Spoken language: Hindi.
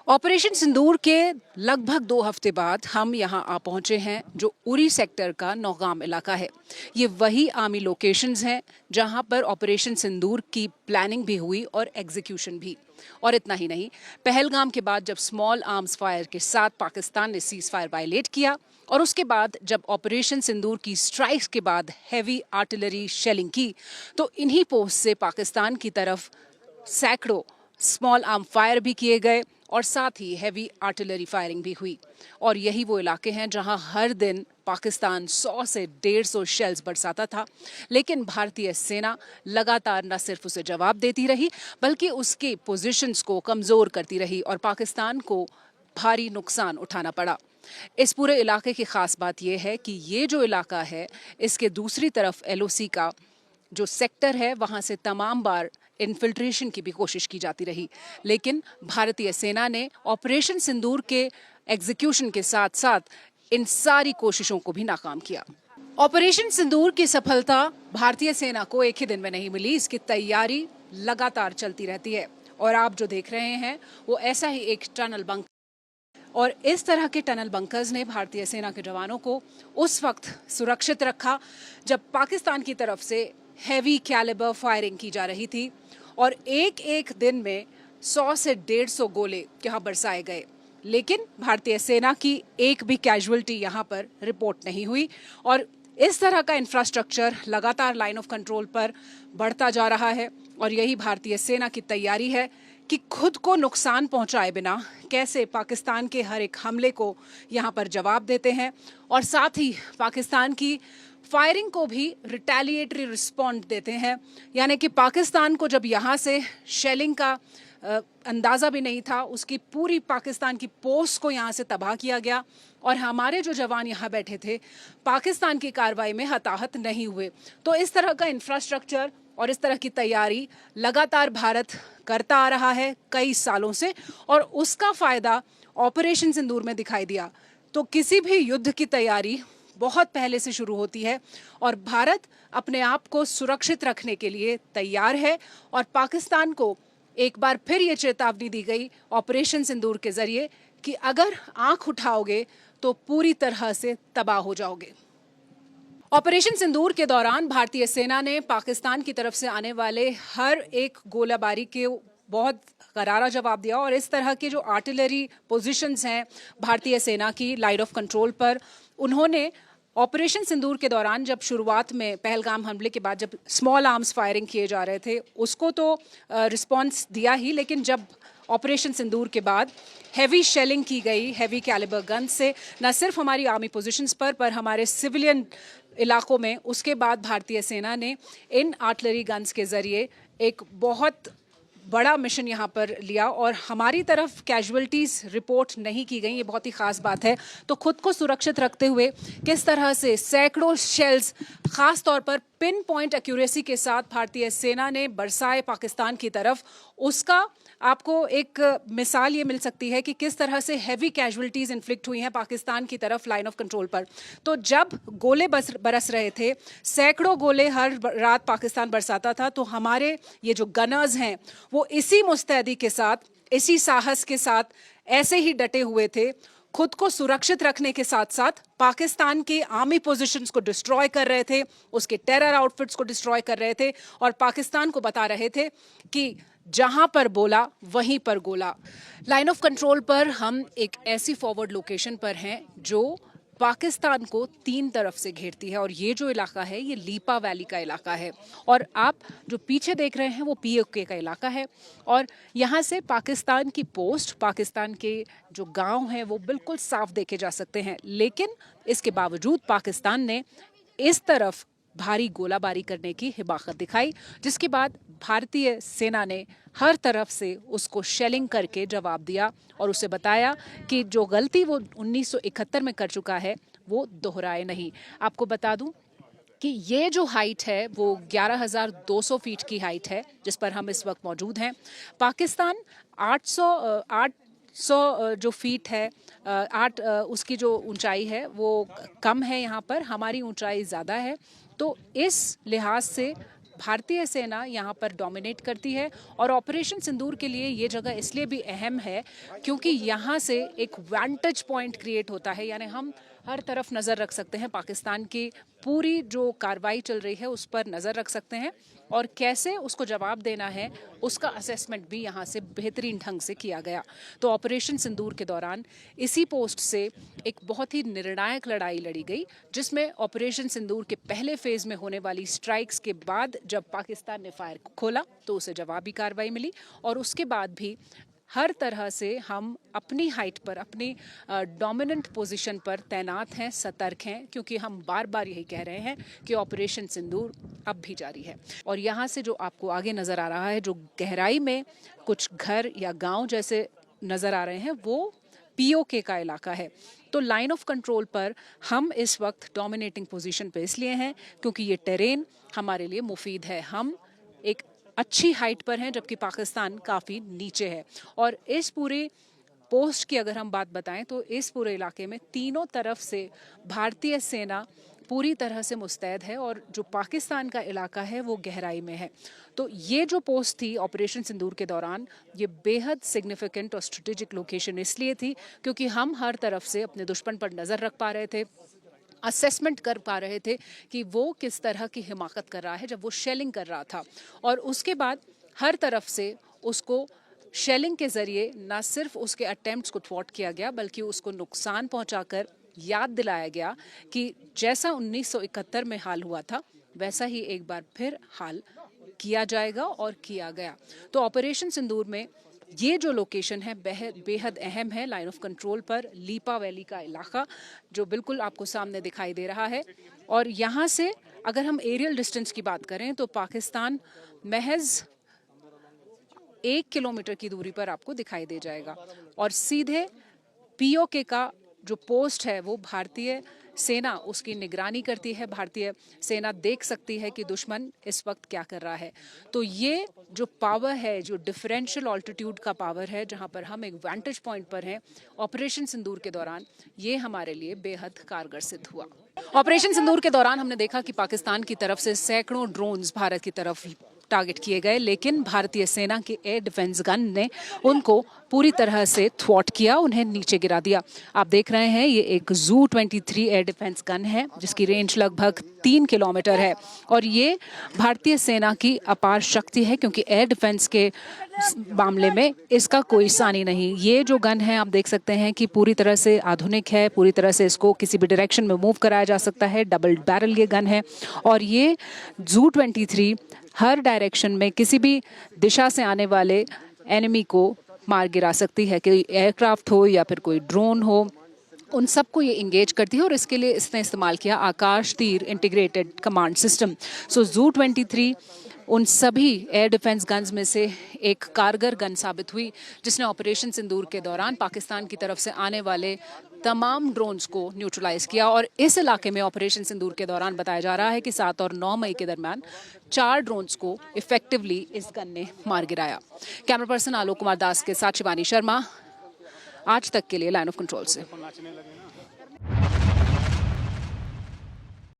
ऑपरेशन सिंदूर के लगभग 2 हफ्ते बाद हम यहाँ आ पहुंचे हैं जो उरी सेक्टर का नौगाम इलाका है। ये वही आर्मी लोकेशंस हैं जहां पर ऑपरेशन सिंदूर की प्लानिंग भी हुई और एग्जीक्यूशन भी। और इतना ही नहीं, पहलगाम के बाद जब स्मॉल आर्म्स फायर के साथ पाकिस्तान ने सीज फायर वायलेट किया और उसके बाद जब ऑपरेशन सिंदूर की स्ट्राइक्स के बाद हैवी आर्टिलरी शेलिंग की, तो इन्हीं पोस्ट से पाकिस्तान की तरफ सैकड़ों स्मॉल आर्म फायर भी किए गए और साथ ही हैवी आर्टिलरी फायरिंग भी हुई। और यही वो इलाके हैं जहां हर दिन पाकिस्तान 100 से 150 शेल्स बरसाता था, लेकिन भारतीय सेना लगातार न सिर्फ उसे जवाब देती रही बल्कि उसके पोजीशंस को कमजोर करती रही और पाकिस्तान को भारी नुकसान उठाना पड़ा। इस पूरे इलाके की खास बात यह है कि ये जो इलाका है, इसके दूसरी तरफ एलओसी का जो सेक्टर है, वहां से तमाम बार इन्फिल्ट्रेशन की भी कोशिश की जाती रही, लेकिन भारतीय सेना ने ऑपरेशन सिंदूर के एग्जीक्यूशन के साथ साथ इन सारी कोशिशों को भी नाकाम किया। ऑपरेशन सिंदूर की सफलता भारतीय सेना को एक ही दिन में नहीं मिली, इसकी तैयारी लगातार चलती रहती है। और आप जो देख रहे हैं वो ऐसा ही एक टनल बंकर, और इस तरह के टनल बंकर्स ने भारतीय सेना के जवानों को उस वक्त सुरक्षित रखा जब पाकिस्तान की तरफ से हैवी कैलिबर फायरिंग की जा रही थी और एक एक दिन में 100 से 150 गोले यहाँ बरसाए गए, लेकिन भारतीय सेना की एक भी कैजुअल्टी यहाँ पर रिपोर्ट नहीं हुई। और इस तरह का इंफ्रास्ट्रक्चर लगातार लाइन ऑफ कंट्रोल पर बढ़ता जा रहा है और यही भारतीय सेना की तैयारी है कि खुद को नुकसान पहुंचाए बिना कैसे पाकिस्तान के हर एक हमले को यहाँ पर जवाब देते हैं और साथ ही पाकिस्तान की फायरिंग को भी रिटेलिएटरी रिस्पॉन्ड देते हैं। यानी कि पाकिस्तान को जब यहाँ से शेलिंग का अंदाज़ा भी नहीं था, उसकी पूरी पाकिस्तान की पोस्ट को यहाँ से तबाह किया गया और हमारे जो जवान यहाँ बैठे थे पाकिस्तान की कार्रवाई में हताहत नहीं हुए। तो इस तरह का इंफ्रास्ट्रक्चर और इस तरह की तैयारी लगातार भारत करता आ रहा है कई सालों से और उसका फ़ायदा ऑपरेशन सिंदूर में दिखाई दिया। तो किसी भी युद्ध की तैयारी बहुत पहले से शुरू होती है और भारत अपने आप को सुरक्षित रखने के लिए तैयार है और पाकिस्तान को एक बार फिर ये चेतावनी दी गई ऑपरेशन सिंदूर के जरिए कि अगर आंख उठाओगे तो पूरी तरह से तबाह हो जाओगे। ऑपरेशन सिंदूर के दौरान भारतीय सेना ने पाकिस्तान की तरफ से आने वाले हर एक गोलाबारी के बहुत करारा जवाब दिया और इस तरह के जो आर्टिलरी पोजीशंस हैं भारतीय सेना की लाइन ऑफ कंट्रोल पर, उन्होंने ऑपरेशन सिंदूर के दौरान जब शुरुआत में पहलगाम हमले के बाद जब स्मॉल आर्म्स फायरिंग किए जा रहे थे उसको तो रिस्पांस दिया ही, लेकिन जब ऑपरेशन सिंदूर के बाद हैवी शेलिंग की गई हैवी कैलिबर गन से न सिर्फ हमारी आर्मी पोजीशंस पर हमारे सिविलियन इलाकों में, उसके बाद भारतीय सेना ने इन आर्टिलरी गन्स के जरिए एक बहुत बड़ा मिशन यहाँ पर लिया और हमारी तरफ कैजुअल्टीज रिपोर्ट नहीं की गई, ये बहुत ही खास बात है। तो खुद को सुरक्षित रखते हुए किस तरह से सैकड़ों शेल्स खास तौर पर पिन पॉइंट एक्यूरेसी के साथ भारतीय सेना ने बरसाए पाकिस्तान की तरफ, उसका आपको एक मिसाल ये मिल सकती है कि किस तरह से हैवी कैजुअल्टीज इन्फ्लिक्ट हुई हैं पाकिस्तान की तरफ लाइन ऑफ कंट्रोल पर। तो जब गोले बरस रहे थे, सैकड़ों गोले हर रात पाकिस्तान बरसाता था, तो हमारे ये जो गनर्स हैं वो इसी मुस्तैदी के साथ, इसी साहस के साथ ऐसे ही डटे हुए थे, खुद को सुरक्षित रखने के साथ साथ पाकिस्तान के आर्मी पोजीशंस को डिस्ट्रॉय कर रहे थे, उसके टेरर आउटफिट्स को डिस्ट्रॉय कर रहे थे और पाकिस्तान को बता रहे थे कि जहां पर बोला वहीं पर गोला। लाइन ऑफ कंट्रोल पर हम एक ऐसी फॉरवर्ड लोकेशन पर हैं जो पाकिस्तान को 3 तरफ से घेरती है और ये जो इलाका है ये लीपा वैली का इलाका है और आप जो पीछे देख रहे हैं वो पीओके का इलाका है और यहाँ से पाकिस्तान की पोस्ट, पाकिस्तान के जो गांव हैं वो बिल्कुल साफ देखे जा सकते हैं। लेकिन इसके बावजूद पाकिस्तान ने इस तरफ भारी गोलाबारी करने की हिमाकत दिखाई, जिसके बाद भारतीय सेना ने हर तरफ से उसको शेलिंग करके जवाब दिया और उसे बताया कि जो गलती वो 1971 में कर चुका है वो दोहराए नहीं। आपको बता दूं कि ये जो हाइट है वो 11,200 फीट की हाइट है जिस पर हम इस वक्त मौजूद हैं। पाकिस्तान 800 जो फीट है, उसकी जो ऊंचाई है वो कम है, यहाँ पर हमारी ऊंचाई ज़्यादा है। तो इस लिहाज से भारतीय सेना यहाँ पर डोमिनेट करती है और ऑपरेशन सिंदूर के लिए ये जगह इसलिए भी अहम है क्योंकि यहाँ से एक वैंटेज पॉइंट क्रिएट होता है, यानी हम हर तरफ नज़र रख सकते हैं, पाकिस्तान की पूरी जो कार्रवाई चल रही है उस पर नज़र रख सकते हैं और कैसे उसको जवाब देना है उसका असेसमेंट भी यहाँ से बेहतरीन ढंग से किया गया। तो ऑपरेशन सिंदूर के दौरान इसी पोस्ट से एक बहुत ही निर्णायक लड़ाई लड़ी गई, जिसमें ऑपरेशन सिंदूर के पहले फेज में होने वाली स्ट्राइक्स के बाद जब पाकिस्तान ने फायर खोला तो उसे जवाबी कार्रवाई मिली और उसके बाद भी हर तरह से हम अपनी हाइट पर, अपनी डोमिनेंट पोजीशन पर तैनात हैं, सतर्क हैं, क्योंकि हम बार बार यही कह रहे हैं कि ऑपरेशन सिंदूर अब भी जारी है। और यहाँ से जो आपको आगे नज़र आ रहा है, जो गहराई में कुछ घर या गांव जैसे नज़र आ रहे हैं, वो पीओके का इलाका है। तो लाइन ऑफ कंट्रोल पर हम इस वक्त डोमिनेटिंग पोजीशन पे इसलिए हैं क्योंकि ये टेरेन हमारे लिए मुफीद है। हम एक अच्छी हाइट पर हैं जबकि पाकिस्तान काफ़ी नीचे है। और इस पूरे पोस्ट की अगर हम बात बताएं तो इस पूरे इलाके में तीनों तरफ से भारतीय सेना पूरी तरह से मुस्तैद है और जो पाकिस्तान का इलाका है वो गहराई में है। तो ये जो पोस्ट थी ऑपरेशन सिंदूर के दौरान, ये बेहद सिग्निफिकेंट और स्ट्रेटेजिक लोकेशन इसलिए थी क्योंकि हम हर तरफ से अपने दुश्मन पर नज़र रख पा रहे थे, असेसमेंट कर पा रहे थे कि वो किस तरह की हिमाकत कर रहा है जब वो शेलिंग कर रहा था। और उसके बाद हर तरफ से उसको शेलिंग के ज़रिए न सिर्फ उसके अटेम्प्ट्स को थ्वॉट किया गया बल्कि उसको नुकसान पहुंचाकर याद दिलाया गया कि जैसा 1971 में हाल हुआ था वैसा ही एक बार फिर हाल किया जाएगा और किया गया। तो ऑपरेशन सिंदूर में ये जो लोकेशन है बेहद अहम है। लाइन ऑफ कंट्रोल पर लीपा वैली का इलाका जो बिल्कुल आपको सामने दिखाई दे रहा है, और यहाँ से अगर हम एरियल डिस्टेंस की बात करें तो पाकिस्तान महज 1 किलोमीटर की दूरी पर आपको दिखाई दे जाएगा और सीधे पीओके का जो पोस्ट है वो भारतीय सेना उसकी निगरानी करती है। भारतीय सेना देख सकती है कि दुश्मन इस वक्त क्या कर रहा है। तो ये जो पावर है, जो डिफरेंशियल ऑल्टीट्यूड का पावर है, जहां पर हम एक वैंटेज पॉइंट पर हैं ऑपरेशन सिंदूर के दौरान, ये हमारे लिए बेहद कारगर सिद्ध हुआ। ऑपरेशन सिंदूर के दौरान हमने देखा कि पाकिस्तान की तरफ से सैकड़ों ड्रोन्स भारत की तरफ टारगेट किए गए, लेकिन भारतीय सेना के एयर डिफेंस गन ने उनको पूरी तरह से थ्वॉट किया, उन्हें नीचे गिरा दिया। आप देख रहे हैं ये एक जू 23 एयर डिफेंस गन है जिसकी रेंज लगभग 3 किलोमीटर है और ये भारतीय सेना की अपार शक्ति है क्योंकि एयर डिफेंस के मामले में इसका कोई सानी नहीं। ये जो गन है आप देख सकते हैं कि पूरी तरह से आधुनिक है, पूरी तरह से इसको किसी भी डायरेक्शन में मूव कराया जा सकता है। डबल बैरल ये गन है और ये जू 23 हर डायरेक्शन में किसी भी दिशा से आने वाले एनिमी को मार गिरा सकती है, कि एयरक्राफ्ट हो या फिर कोई ड्रोन हो, उन सबको ये इंगेज करती है। और इसके लिए इसने इस्तेमाल किया आकाश तीर इंटीग्रेटेड कमांड सिस्टम। सो जू 23 उन सभी एयर डिफेंस गन्स में से एक कारगर गन साबित हुई जिसने ऑपरेशन सिंदूर के दौरान पाकिस्तान की तरफ से आने वाले तमाम ड्रोन्स को न्यूट्रलाइज किया। और इस इलाके में ऑपरेशन सिंदूर के दौरान बताया जा रहा है कि 7 और 9 मई के दरमियान 4 ड्रोन्स को इफेक्टिवली इस गन ने मार गिराया। कैमरा पर्सन आलोक कुमार दास के साथ शिवानी शर्मा, आज तक के लिए लाइन ऑफ कंट्रोल से।